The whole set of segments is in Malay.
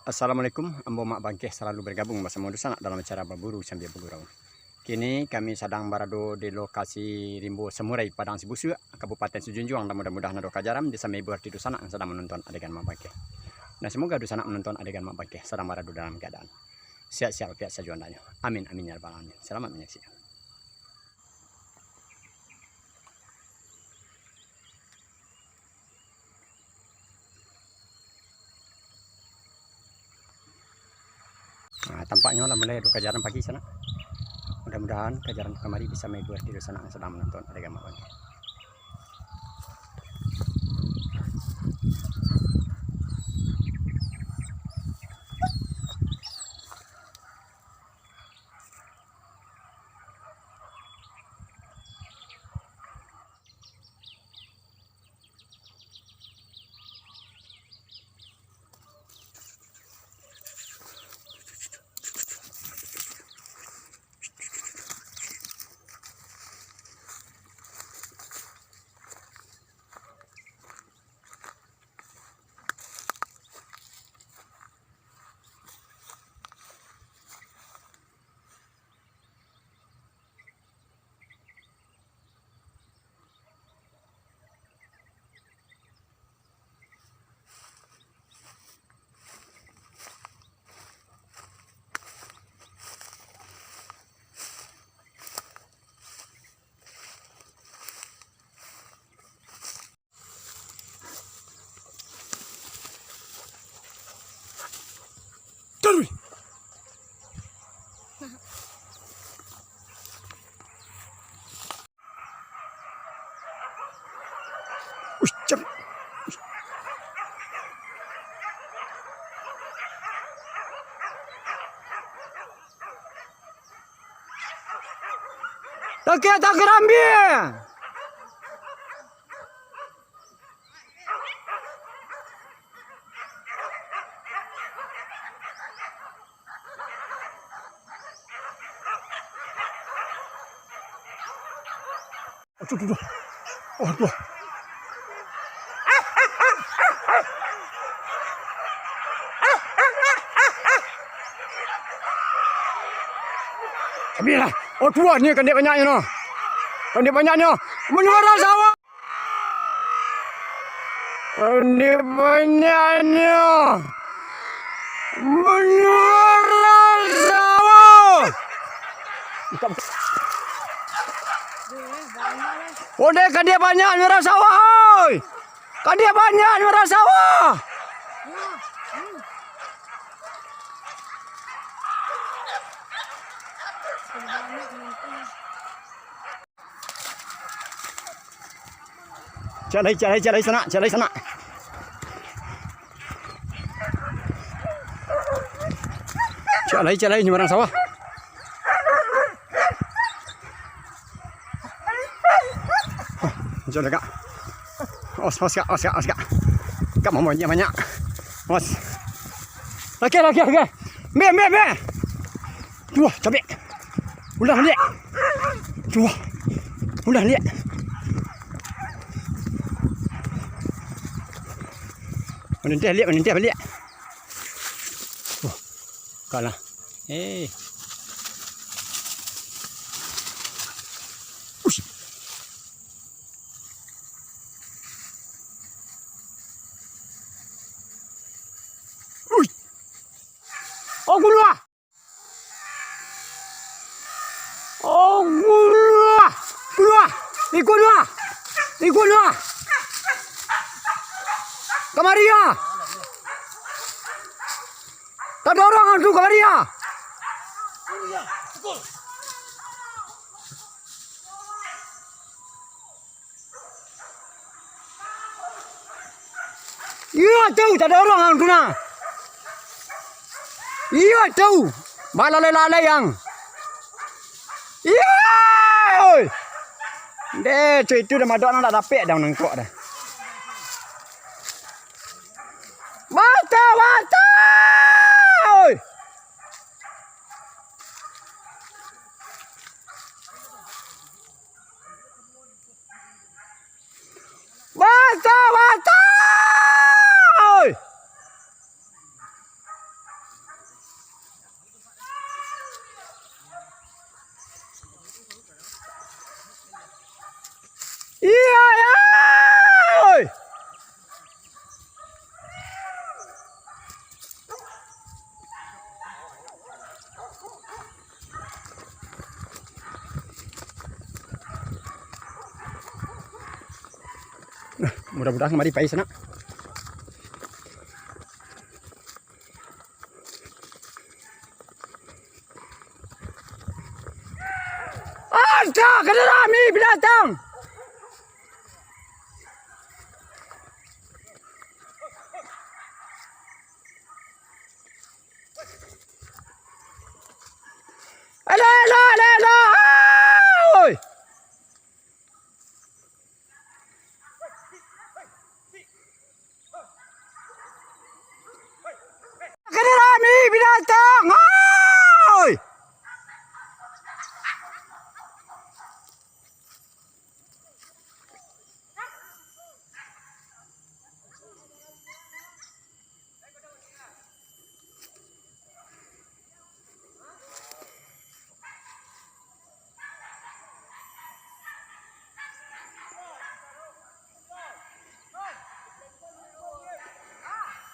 Assalamualaikum, ambo mak bangkeh selalu bergabung bersama sanak dalam acara berburu sambil bergurau. Kini kami sedang berada di lokasi rimbo semurai padang sibusuak, kabupaten sijunjuang, dan mudah-mudahan ada kajaram di sambil berarti sanak yang sedang menonton adegan mak bangkeh. Nah, semoga sanak menonton adegan mak bangkeh sedang berada dalam keadaan siap-siap pihak sejuandanya. Amin amin ya rabbal alamin. Selamat menyaksikan. Nah, tampaknya lah mulai ada kejaran pagi sana. Mudah-mudahan kejaran kemari bisa menghibur di sana yang sedang menonton adegan mak bangkeh. Cep. Tak kerambi. Aduh. Biarlah. Oh, tua ni kan dia banyaknya no. Kan dia banyaknya. Menyuara sawah. Kan dia banyaknya. Menyuara sawah. Oh, dek, kan dia banyak menyuara sawah. Oi. Kan dia banyak menyuara sawah. Cari sana. Cari ni barang sawah. Jom Kak. Os Kak. Kak mau banyak. Os. Okey. Me. Dua, cabai. Udah lihat. Dua. Udah lihat. Menentih lihat. Oh, kalah. Ush. Ush. Oh, gulua. Ikut dua. Kemari ya. Tak ada orang tu kemari ya. Iya tahu tak ada orang tu na. Iya tahu. Balalai yang. Iya. Deh, cuy itu dah madok nak dapat dah nangkok dah. Mata. Oi. Mata. Oi. Mudah-mudahan mari pai sana. Ada kena rami binatang. Oi. Kena rami binatang. Oi.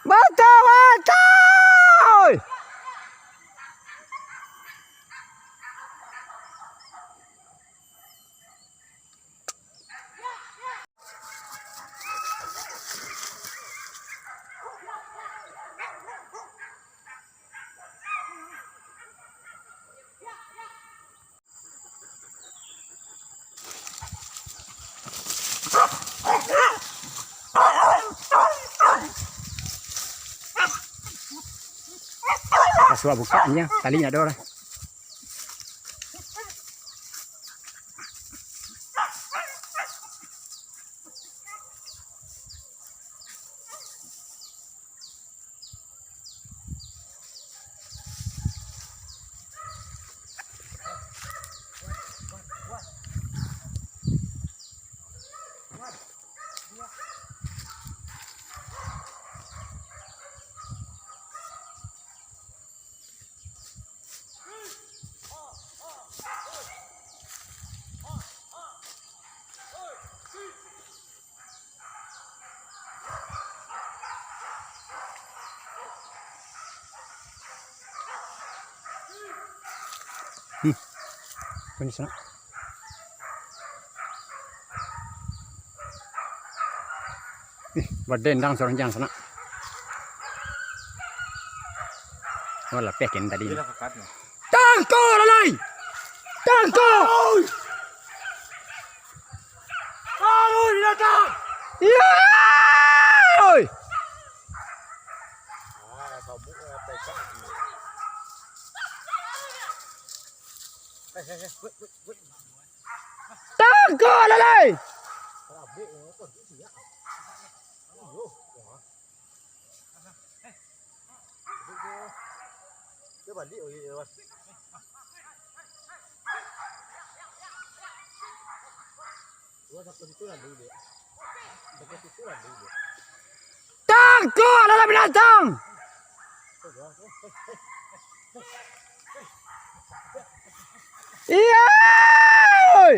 Bata. Oi. Sudah bukanya, talinya ada orang. Ini sana. Berdendang seorang jangan sana. Wala pekin tadi. Tangko lalai. Tangko. Oi binatang. Ya. Oi. Tangko lalai. Tangko lalai binatang. Iya. Oi.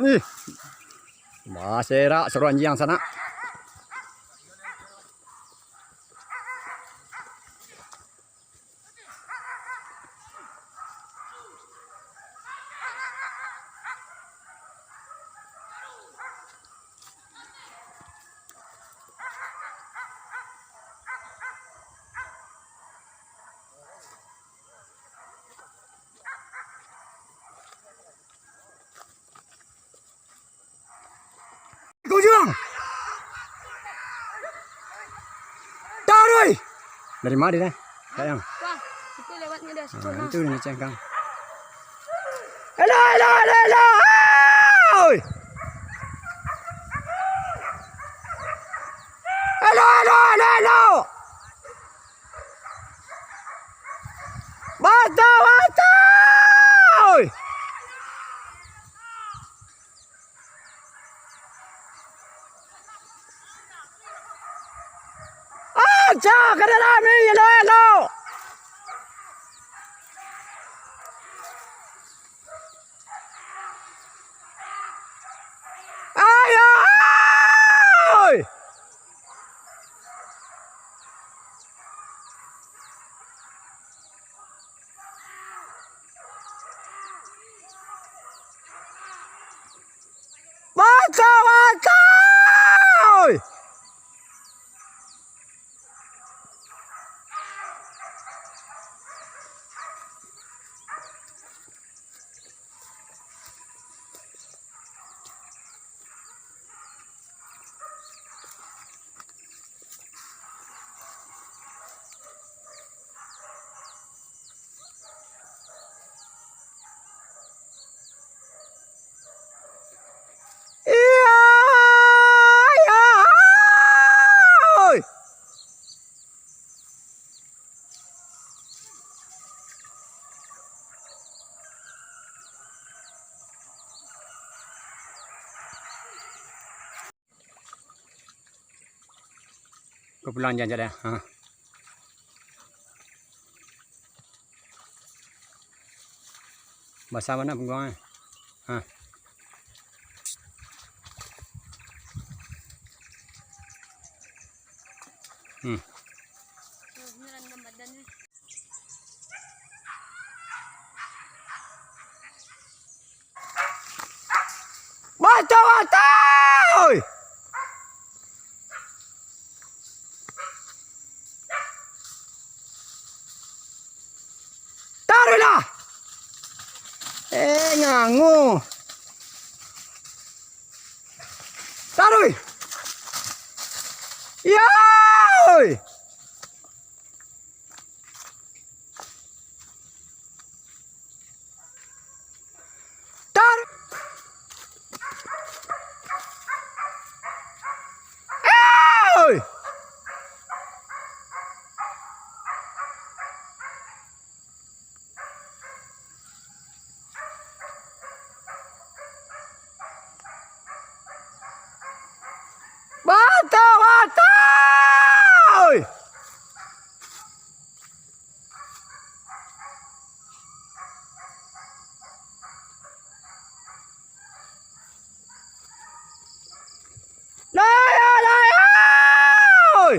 Nih. Masih rak seruan yang sana. Sijunjuang. Taruh. Dari mana dia? Sayang. Wah, itu lewatnya dah situ. Itu ni cengkang. Hello. Oi. Hello. Bata. Oi. Aja kada rami hello. Ayo. Oi. Kepulang jangan jadi. Ha. Basah mana pengguangnya? Ha. Merendam badannya. Bata. Oi. Taruhlah. Ngangu. Taruh. Ya. Oi. Taruh. Oi. Bata. Oi. Laya. Oi.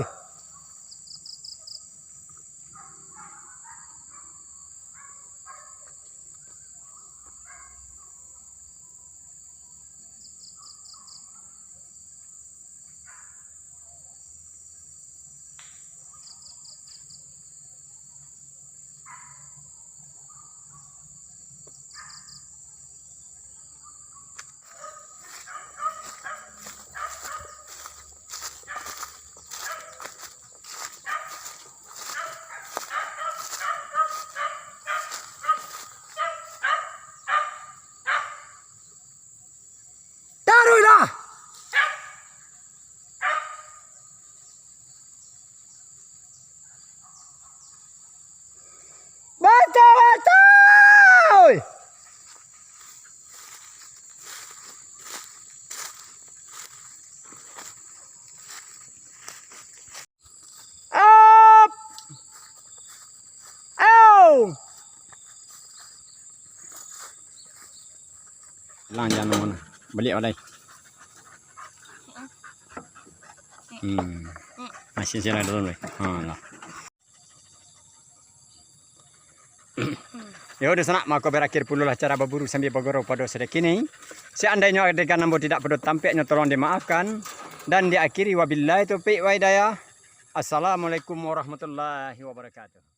Taruhlah. Bata. Oi. Up. Ayo. Lang jangan mana. Balik oleh. Masih jalan dulu. Lah. Ya udah sana maka berakhir pula lah cara berburu sambil bergurau pada sore kini. Seandainya adegan nambo tidak perlu tampaknya tolong dimaafkan dan diakhiri wabillahi taufiq wa hidayah. Assalamualaikum warahmatullahi wabarakatuh.